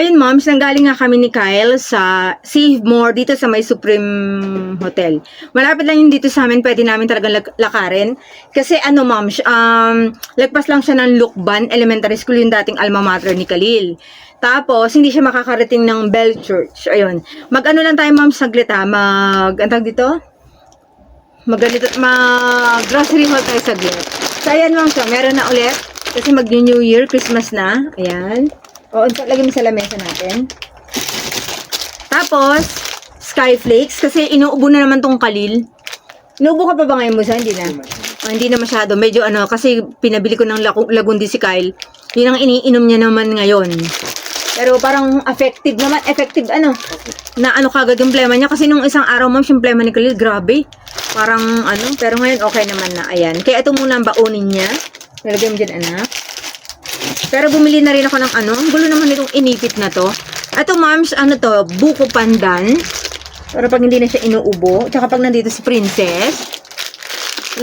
ayun moms, nanggaling nga kami ni Kyle sa Save More dito sa may Supreme Hotel. Malapit lang yun dito sa amin, pwede namin talagang lakarin. Kasi ano moms, lagpas lang siya ng Lukban Elementary School, yung dating alma mater ni Khalil. Tapos, hindi siya makakarating ng Bell Church. Ayun. Mag-ano lang tayo moms, saglit ha. Antag dito? Mag-grocery haul tayo saglit. So, ayan moms, meron na ulit. Kasi mag-New Year, Christmas na. Ayan. O, lagyan mo sa lamesa natin. Tapos, Skyflakes. Kasi inuubo na naman tong Khalil. Inuubo ka pa ba ngayon, Musa? Hindi na. Hindi na masyado. Medyo ano, kasi pinabili ko ng lagundi si Kyle. Yun ang iniinom niya naman ngayon. Pero parang effective naman. Effective ano. Na ano kagad yung plema niya. Kasi nung isang araw, ma'am, yung plema ni Khalil, grabe. Parang ano. Pero ngayon, okay naman na. Ayan. Kaya ito muna ang baunin niya. Nalagyan mo dyan, anak. Pero bumili na rin ako ng ano. Ang gulo naman itong inipit na to. Ito, moms, ano to? Buko pandan. Para pag hindi na siya inuubo. Tsaka pag nandito si Princess.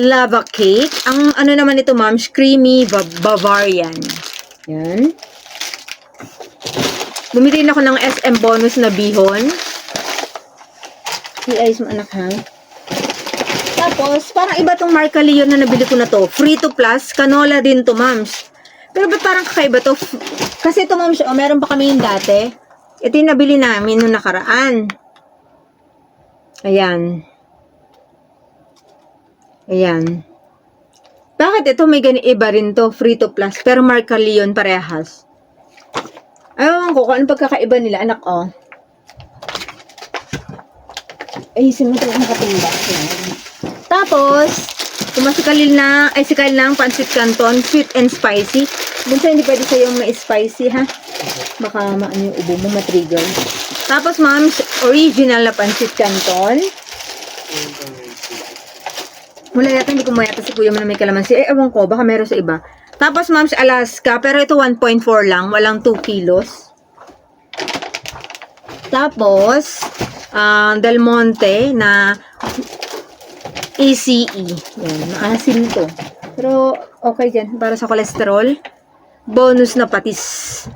Lava cake. Ang ano naman ito, moms, creamy Bavarian. Yan. Bumili na ako ng SM bonus na bihon. I-ayos mo, anak, ha? Tapos, parang iba tong Marca Leon na nabili ko na to. Free to plus. Canola din to, moms. Pero ba't parang kakaiba to? Kasi ito, moms, oh, meron pa kami yung dati. Ito yung nabili namin nung nakaraan. Ayan. Ayan. Bakit ito may iba rin to? Free to plus. Pero Marca Leon parehas. Ayaw ko kung anong pagkakaiba nila, anak, oh. Ay, simutin ang katimba. Tapos, si Khalil na ang pancit canton, sweet and spicy. Bunsa, hindi pwede sa'yo may spicy, ha? Baka maano yung ubo mo, matrigger. Tapos, ma'am, original na pancit canton. Wala yata, hindi ko mayata si kuya mo na may kalamansi. Ewan ko, baka meron sa iba. Tapos, ma'am, Alaska, pero ito 1.4 lang, walang 2 kilos. Tapos, Del Monte na ACE. Yan, maasin to. Pero, okay dyan, para sa cholesterol. Bonus na patis.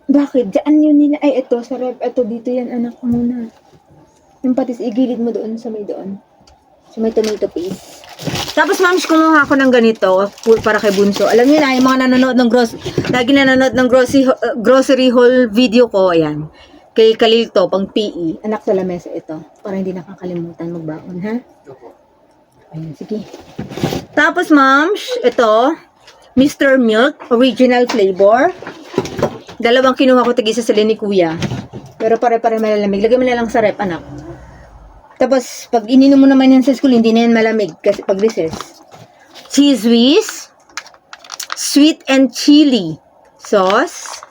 Bakit? Diyan yun nila. Ay, ito, sa rep. Ito, dito yan, anak ko muna. Yung patis, igilid mo doon, sa may doon. Sa may tomato paste. Tapos, ma'am, kumuha ako ng ganito para kay Bunso. Alam niyo na, yung mga nanonood ng lagi nanonood ng grocery haul video ko, ayan. Kay Khalil to, pang PE. Anak sa lamesa ito. Para hindi nakakalimutan magbaon, ha? Ayan, sige. Tapos, ma'am, ito, Mr. Milk, original flavor. Dalawang kinuha ko tig-isa sa ni Kuya. Pero pare-pare malalamig. Lagyan mo na lang sa rep, anak. Tapos, pag ininom mo naman yan sa school, hindi na yan malamig. Kasi pag recess. Cheese whiz. Sweet and chili sauce.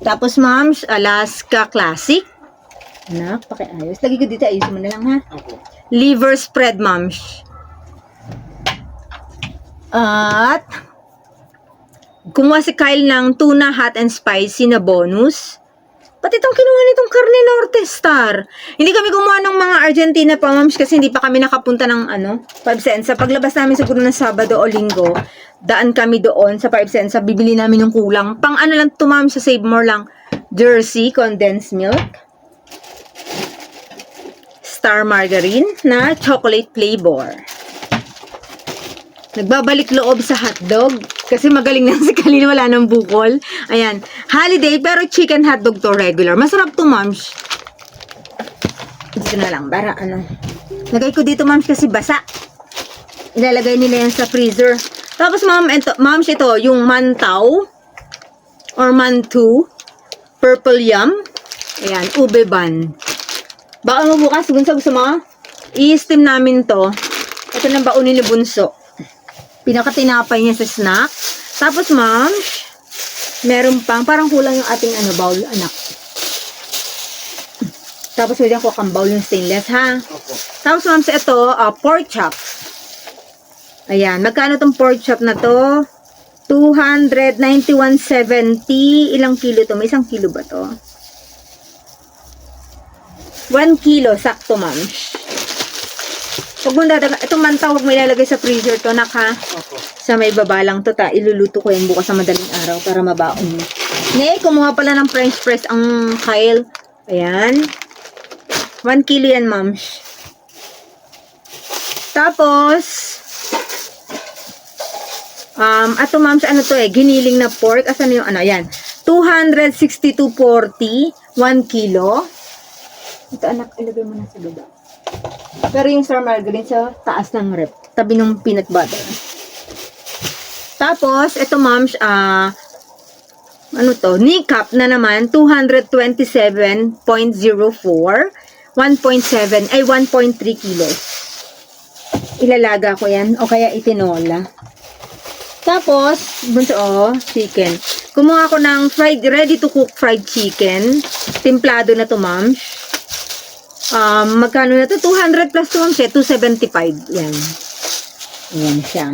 Tapos, ma'am, Alaska Classic. Anak, pakiayos. Lagi ko dito, ayusin mo na lang, ha? Okay. Liver spread, ma'am. At, kumuha si Kyle ng tuna hot and spicy na bonus. Pati itong kinuha nitong Carne Norte Star. Hindi kami kumuha ng mga Argentina pa, moms, kasi hindi pa kami nakapunta ng 5 cents. Sa paglabas namin siguro ng Sabado o Linggo, daan kami doon sa 5 cents. Bibili namin ng kulang. Pang ano lang ito, ma'am, sa Save More lang. Jersey condensed milk. Star margarine na chocolate flavor. Nagbabalik loob sa hotdog. Kasi magaling na si Khalil, wala ng bukol. Ayan. Holiday, pero chicken hotdog to regular. Masarap to, moms. Dito na lang, para ano. Lagay ko dito, moms, kasi basa. Ilalagay nila yan sa freezer. Tapos, moms, ito, yung mantaw. Or mantu. Purple yum. Ayan, ube bun. Baka mo bukas, Bunso, gusto mo? I-steam namin to. Ito ng baunin ni Bunso. Pinakatinapay niya sa snack. Tapos, ma'am, meron pang, parang kulang yung ating bowl, anak. Tapos, pwede ko kang bowl yung stainless, ha? Okay. Tapos, ma'am, ito, pork chop. Ayan, magkano tong pork chop na to? 291.70. Ilang kilo to? May 1 kilo ba to? 1 kilo, sakto, ma'am. Huwag mong dadagan. Itong manta, huwag mo ilalagay sa freezer to, naka. Opo. Sa may baba lang to, iluluto ko yan bukas sa madaling araw para mabaon mo. Ne, kumuha pala ng french press ang Kyle. Ayan. 1 kilo yan, mams. Tapos, ato mams, ano to giniling na pork. Asan yung ano, yan. 262.40, 1 kilo. Ito anak, ilagay mo na sa baba. Pero yung star margarine sa taas ng rep. Tabi ng peanut butter. Tapos, ito mams, ano to, kneecap na naman, 227.04, 1.7, ay 1.3 kilos. Ilalaga ko yan, o kaya itinola. Tapos, bunso, chicken. Kumuha ko ng ready to cook fried chicken. Timplado na to, ma'am. Magkano na to? 200 plus to, ma'am. 275. Yan. Yan siya.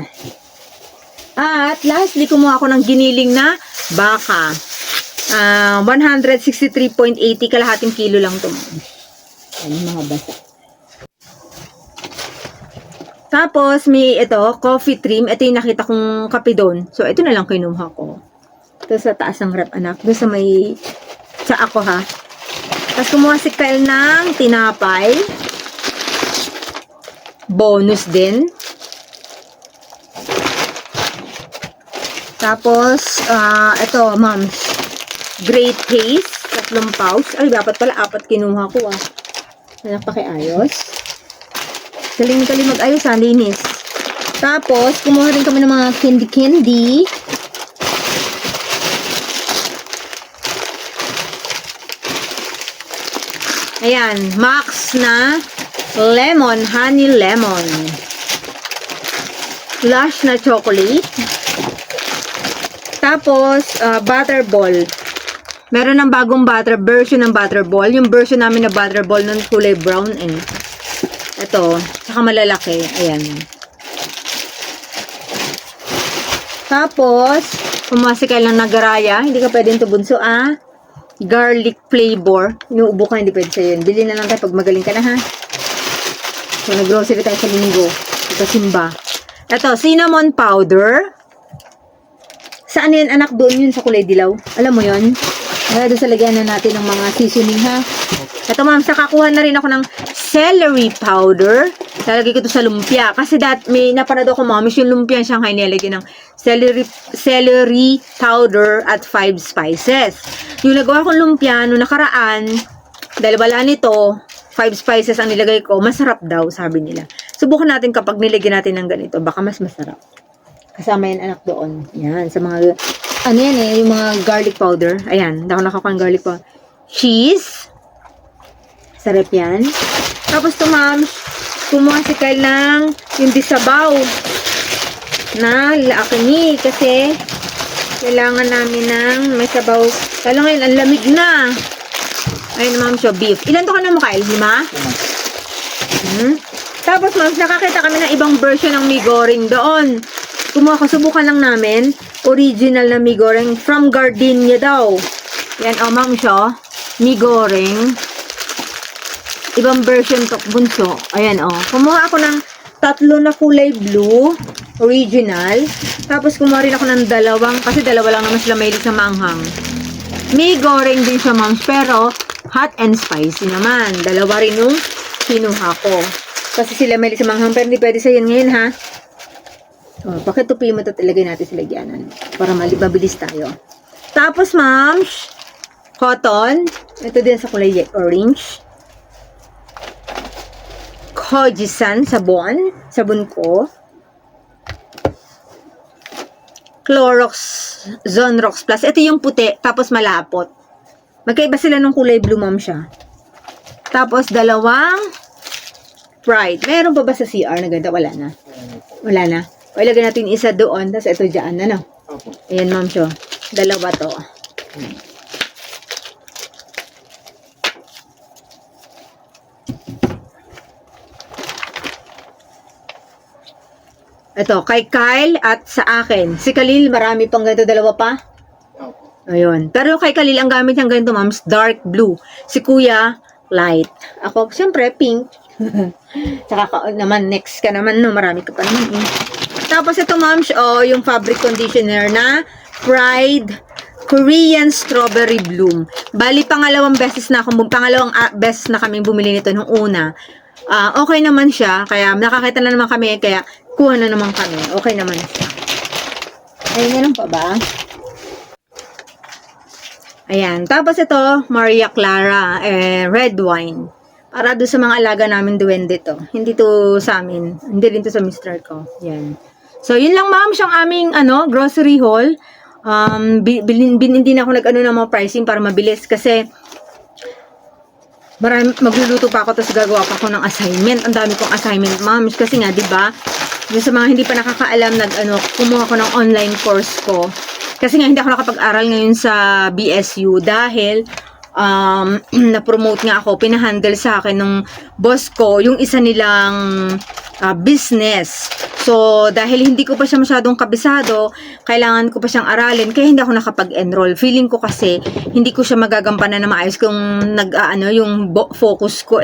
At lastly, kumuha ko ng giniling na baka. 163.80, kalahating kilo lang to, ma'am. Yan yung mga basa. Tapos, may ito, coffee trim. Ito yung nakita kong kape doon. So, ito na lang kinuha ko. Ito sa taas ng rep, anak. Doon sa may, sa ako ha. Tapos, kumuha si Kyle ng tinapay. Bonus din. Tapos, ito, moms. Great taste. 3 pouch. Ay, dapat pala 4 kinuha ko Anak, pakiayos. Galing mag-ayos linis. Tapos, kumuha rin kami ng mga candy. Ayan, Max na lemon, honey lemon. Lush na chocolate. Tapos, butterball. Meron ng bagong version ng butterball. Yung version namin na butterball nun kulay brown Ito, saka malalaki. Ayan. Tapos, pumasi ka lang nagaraya. Hindi ka pwedeng tubunso, garlic flavor. Inuubo ka, hindi pwede sa'yo yun. Bili na lang tayo pag magaling ka na, ha? So, nag-grocery tayo sa linggo. Ito, simba. Ito, cinnamon powder. Saan yan, anak? Doon yun sa kulay dilaw. Alam mo yun? Doon sa lagyan na natin ng mga seasoning, ha? Ito, ma'am, sakakuha na rin ako ng celery powder. Lalagay ko ito sa lumpia. Kasi may napanood ako, ma'am, yung lumpia ang Shanghai nilalagay ng celery powder at 5 spices. Yung nagawa kong lumpia, nung nakaraan, dahil wala nito, 5 spices ang nilagay ko, masarap daw, sabi nila. Subukan natin kapag nilagyan natin ng ganito, baka mas masarap. Kasama yan, anak, doon. Yan, sa mga, yung mga garlic powder. Ayan, hindi ako nakakuha ng garlic powder. Cheese. Sarap yan. Tapos ito, ma'am, kumuha si Kyle ng yung disabaw na laakni kasi kailangan namin ng may sabaw. Lalo ngayon, ang lamig na. Ayun, ma'am, so beef. Ilan to ka na mo, Kyle? 5? Tapos, ma'am, nakakita kami ng ibang version ng mee goreng doon. Kumuha ko, subukan lang namin. Original na mee goreng from Gardenia daw. Yan, ma'am, siya. Mee goreng. Ibang version to, bunso. Ayan, kumuha ako ng 3 na kulay blue, original. Tapos, kumuha rin ako ng 2, kasi 2 lang naman sila mahilig sa manghang. Mee goreng din siya, moms, pero hot and spicy naman. 2 rin yung kinuha ko. Kasi sila mahilig sa manghang, pero hindi pwede sa yan ngayon, ha? Pakitupi mo ito, ilagay natin sa lagyanan. Para mabilis tayo. Tapos, moms, cotton. Ito din sa kulay orange. Kojisan, sabon ko. Clorox Zonrox Plus. Ito yung puti, tapos malapot. Magkaiba sila ng kulay blue, ma'am, siya. Tapos, 2 Pride. Meron pa ba sa CR na ganda? Wala na. Wala na. O, ilagay natin isa doon, tapos ito dyan, ano? Ayan, ma'am, siya. 2 to. Ito, kay Kyle at sa akin. Si Khalil, marami pang ganito, 2 pa. Ayun. Pero kay Khalil, ang gamit niyang ganito, ma'am, dark blue. Si Kuya, light. Ako, siyempre, pink. Tsaka naman, next ka naman, no? Marami ka pa naman, eh. Tapos ito, ma'am, yung fabric conditioner na Pride Korean Strawberry Bloom. Bali, pangalawang beses na kaming bumili nito nung una. Okay naman siya, kaya nakakita na naman kami, kaya kuha na naman kami. Okay naman siya. Ayun, ganun pa ba? Ayan. Tapos ito, Maria Clara, red wine. Para doon sa mga alaga namin duwende to. Hindi to sa amin. Hindi rin to sa mister ko. Yan. So, yun lang, ma'am, siyang aming grocery haul. Hindi na ako nag-ano ng mga pricing para mabilis kasi magluluto pa ako tapos gagawa pa ako ng assignment. Ang dami kong assignment, ma'am. Kasi nga, di ba? Yung sa mga hindi pa nakakaalam, kumuha ko ng online course ko. Kasi nga, hindi ako nakapag-aral ngayon sa BSU dahil na-promote nga ako, pinahandle sa akin ng boss ko, yung isa nilang business. So, dahil hindi ko pa siya masyadong kabisado, kailangan ko pa siyang aralin, kaya hindi ako nakapag-enroll. Feeling ko kasi, hindi ko siya magagampanan na maayos kung yung focus ko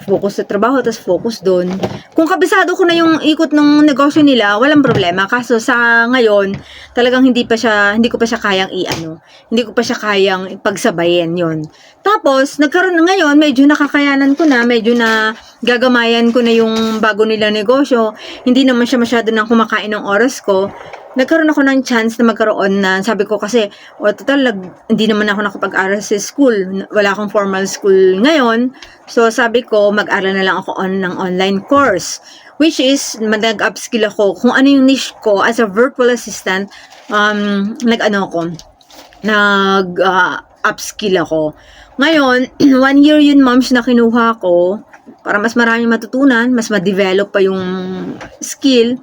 focus sa trabaho, tapos focus doon. Kung kabisado ko na yung ikot ng negosyo nila, walang problema. Kaso sa ngayon, talagang hindi ko pa siya kayang hindi ko pa siya kayang pagsabayin yon. Tapos, nagkaroon na ngayon, medyo nakakayanan ko na, medyo na gagamayan ko na yung bago nila negosyo. Hindi naman siya masyado nang kumakain ng oras ko. Nagkaroon ako ng chance na magkaroon na, sabi ko kasi, total, hindi naman ako nakapag-aral sa school. Wala akong formal school ngayon. So, sabi ko, mag-aral na lang ako ng online course. Which is, nag-upskill ako. Kung ano yung niche ko as a virtual assistant, upskill ako. Ngayon, 1 year yun, moms, na kinuha ko para mas marami matutunan, mas ma-develop pa yung skill,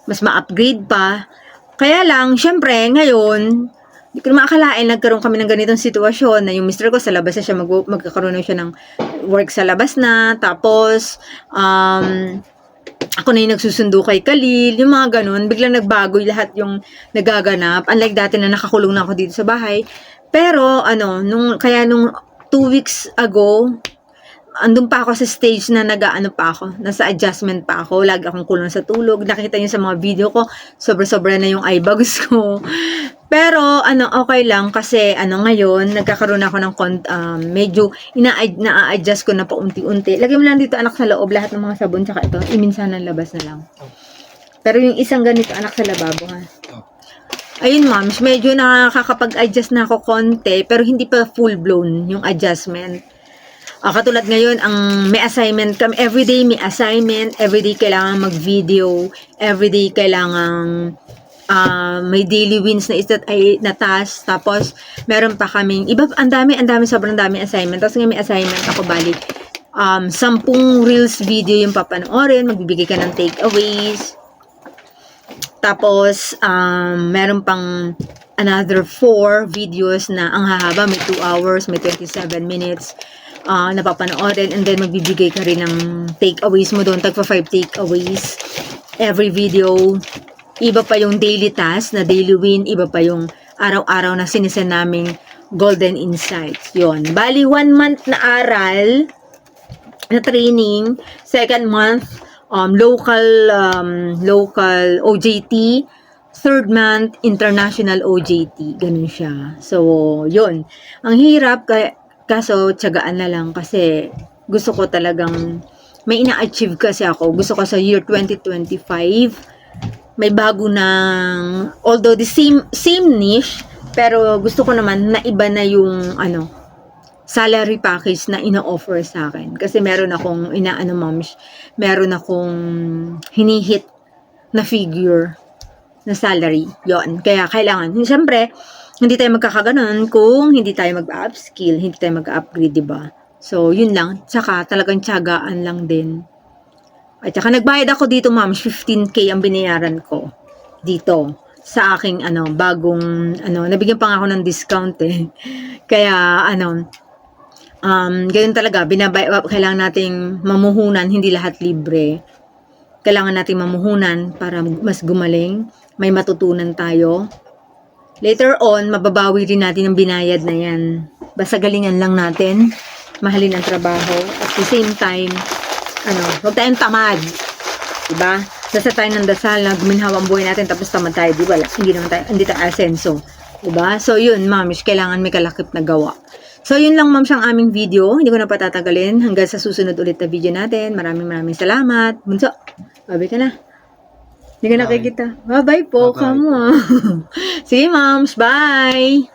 mas ma-upgrade pa. Kaya lang, syempre, ngayon, hindi ko na maakalain, nagkaroon kami ng ganitong sitwasyon na yung mister ko sa labas na siya, magkakaroon na siya ng work sa labas na. Tapos, ako na yung nagsusundo kay Khalil, yung mga ganun. Biglang nagbago lahat yung nagaganap. Unlike dati na nakakulong na ako dito sa bahay. Pero, nung 2 weeks ago, andun pa ako sa stage na nasa adjustment pa ako. Lagi akong kulang sa tulog. Nakita niyo sa mga video ko, sobra-sobra na yung eye bags ko. Pero, okay lang kasi, ngayon, nagkakaroon ako ng, medyo, na-adjust ko na paunti-unti. Lagyan mo lang dito, anak, sa loob, lahat ng mga sabon, tsaka ito, iminsanan labas na lang. Pero yung isang ganito, anak, sa lababo, ha? Ayun, moms, medyo nakakapag-adjust na ako konti, pero hindi pa full-blown yung adjustment. Katulad ngayon, may assignment kami. Everyday may assignment. Everyday kailangan mag-video. Everyday kailangan may daily wins na task. Tapos, meron pa kaming, sobrang dami assignment. Tapos may assignment ako, balik. 10 reels video yung papanoorin. Magbibigay ka ng takeaways. Tapos, meron pang another 4 videos na ang hahaba. May 2 hours, may 27 minutes. Napapanoorin, and then magbibigay ka rin ng takeaways mo doon, tagpa 5 takeaways every video. Iba pa yung daily task na daily win, iba pa yung araw-araw na sinisend naming golden insights. Yon, bali 1 month na aral na training, 2nd month local OJT, 3rd month international OJT, ganun siya. So yon, ang hirap kaso, tiyagaan na lang kasi gusto ko talagang may ina-achieve kasi ako. Gusto ko sa year 2025 may bago ng, although the same niche, pero gusto ko naman na iba na yung salary package na ina-offer sa akin. Kasi meron akong meron akong hinihit na figure na salary. Yon. Kaya kailangan, siyempre, hindi tayo magkakaganon kung hindi tayo mag-upskill, hindi tayo mag-upgrade, diba? So, yun lang. Tsaka, talagang tiyagaan lang din. At saka, nagbayad ako dito, ma'am. 15K ang binayaran ko dito sa aking, bagong, nabigyan pa nga ako ng discount, eh. Kaya, ganyan talaga. Kailangan nating mamuhunan, hindi lahat libre. Kailangan nating mamuhunan para mas gumaling. May matutunan tayo. Later on, mababawi rin natin ang binayad na yan. Basta galingan lang natin. mahalin ang trabaho. At the same time, huwag tayong tamad. Diba? Dasal tayo ng dasal na guminhawa ang buhay natin tapos tamad tayo, di ba? Hindi tayo asenso. Diba? So, yun, mamish, kailangan may kalakip na gawa. So, yun lang, ma'am, siyang aming video. Hindi ko na patatagalin. Hanggang sa susunod ulit na video natin. Maraming salamat. Bunso, babi ka na. Hindi ka nakikita. Bye-bye po. Bye-bye. Come on. Sige, moms. Bye.